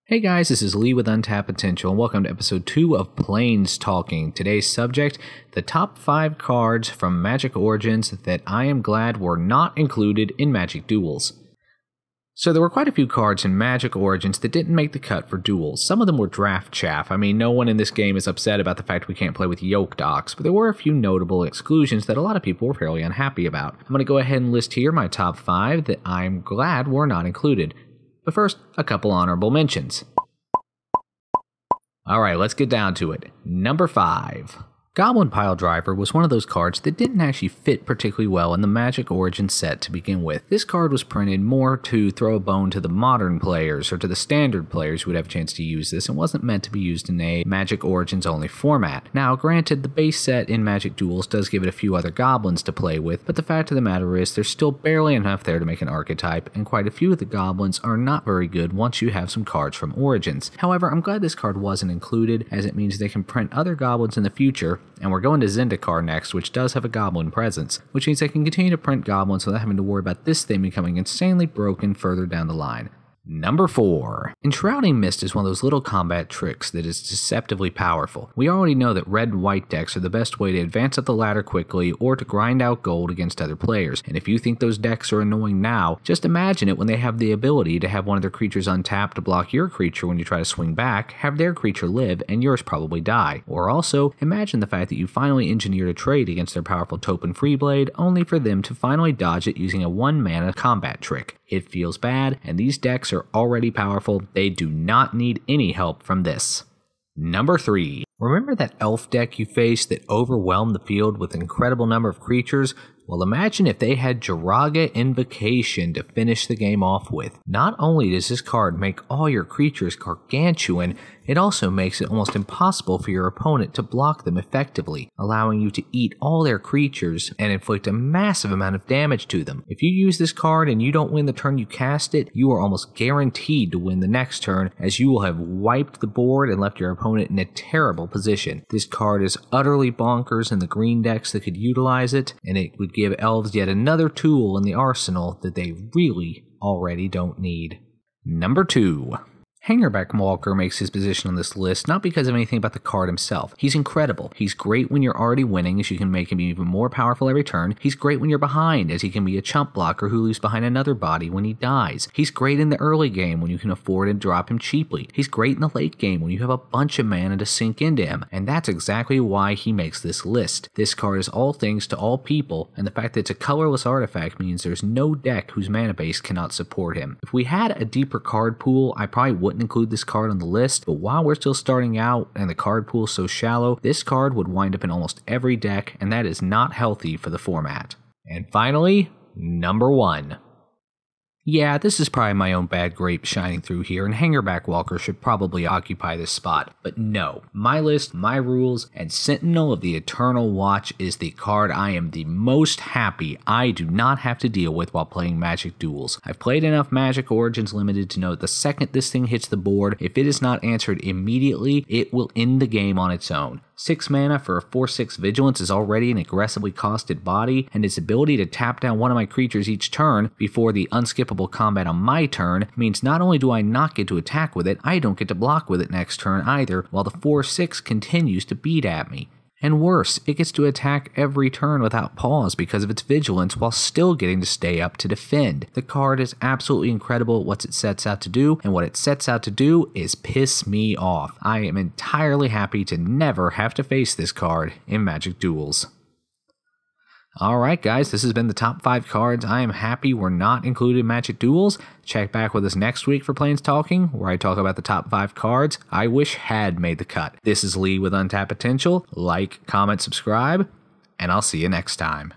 Hey guys, this is Lee with Untapped Potential, and welcome to episode 2 of Planes Talking. Today's subject, the top 5 cards from Magic Origins that I am glad were not included in Magic Duels. So there were quite a few cards in Magic Origins that didn't make the cut for Duels. Some of them were draft chaff. I mean, no one in this game is upset about the fact we can't play with Yoke Docks, but there were a few notable exclusions that a lot of people were fairly unhappy about. I'm going to go ahead and list here my top 5 that I'm glad were not included. But first, a couple honorable mentions. Alright, let's get down to it. Number 5. Goblin Piledriver was one of those cards that didn't actually fit particularly well in the Magic Origins set to begin with. This card was printed more to throw a bone to the modern players or to the standard players who would have a chance to use this and wasn't meant to be used in a Magic Origins only format. Now, granted, the base set in Magic Duels does give it a few other goblins to play with, but the fact of the matter is there's still barely enough there to make an archetype, and quite a few of the goblins are not very good once you have some cards from Origins. However, I'm glad this card wasn't included, as it means they can print other goblins in the future. And we're going to Zendikar next, which does have a goblin presence, which means I can continue to print goblins without having to worry about this thing becoming insanely broken further down the line. Number 4. Enshrouding Mist is one of those little combat tricks that is deceptively powerful. We already know that red and white decks are the best way to advance up the ladder quickly or to grind out gold against other players, and if you think those decks are annoying now, just imagine it when they have the ability to have one of their creatures untapped to block your creature when you try to swing back, have their creature live, and yours probably die. Or also, imagine the fact that you finally engineered a trade against their powerful Topin Freeblade, only for them to finally dodge it using a 1-mana combat trick. It feels bad, and these decks are already powerful. They do not need any help from this. Number 3. Remember that elf deck you faced that overwhelmed the field with an incredible number of creatures? Well, imagine if they had Jiraga Invocation to finish the game off with. Not only does this card make all your creatures gargantuan, it also makes it almost impossible for your opponent to block them effectively, allowing you to eat all their creatures and inflict a massive amount of damage to them. If you use this card and you don't win the turn you cast it, you are almost guaranteed to win the next turn, as you will have wiped the board and left your opponent in a terrible position. This card is utterly bonkers in the green decks that could utilize it, and it would give elves yet another tool in the arsenal that they really already don't need. Number 2. Hangerback Walker makes his position on this list not because of anything about the card himself. He's incredible. He's great when you're already winning, as you can make him even more powerful every turn. He's great when you're behind, as he can be a chump blocker who leaves behind another body when he dies. He's great in the early game when you can afford to drop him cheaply. He's great in the late game when you have a bunch of mana to sink into him, and that's exactly why he makes this list. This card is all things to all people, and the fact that it's a colorless artifact means there's no deck whose mana base cannot support him. If we had a deeper card pool, I probably wouldn't include this card on the list, but while we're still starting out and the card pool is so shallow, this card would wind up in almost every deck, and that is not healthy for the format. And finally, number 1. Yeah, this is probably my own bad grape shining through here, and Hangerback Walker should probably occupy this spot. But no, my list, my rules, and Sentinel of the Eternal Watch is the card I am the most happy I do not have to deal with while playing Magic Duels. I've played enough Magic Origins Limited to know that the second this thing hits the board, if it is not answered immediately, it will end the game on its own. 6 mana for a 4/6 Vigilance is already an aggressively costed body, and its ability to tap down one of my creatures each turn before the unskippable combat on my turn means not only do I not get to attack with it, I don't get to block with it next turn either, while the 4/6 continues to beat at me. And worse, it gets to attack every turn without pause because of its vigilance while still getting to stay up to defend. The card is absolutely incredible at what it sets out to do, and what it sets out to do is piss me off. I am entirely happy to never have to face this card in Magic Duels. Alright guys, this has been the top 5 cards I am happy were not included in Magic Duels. Check back with us next week for Planes Talking, where I talk about the top 5 cards I wish had made the cut. This is Lee with Untapped Potential. Like, comment, subscribe, and I'll see you next time.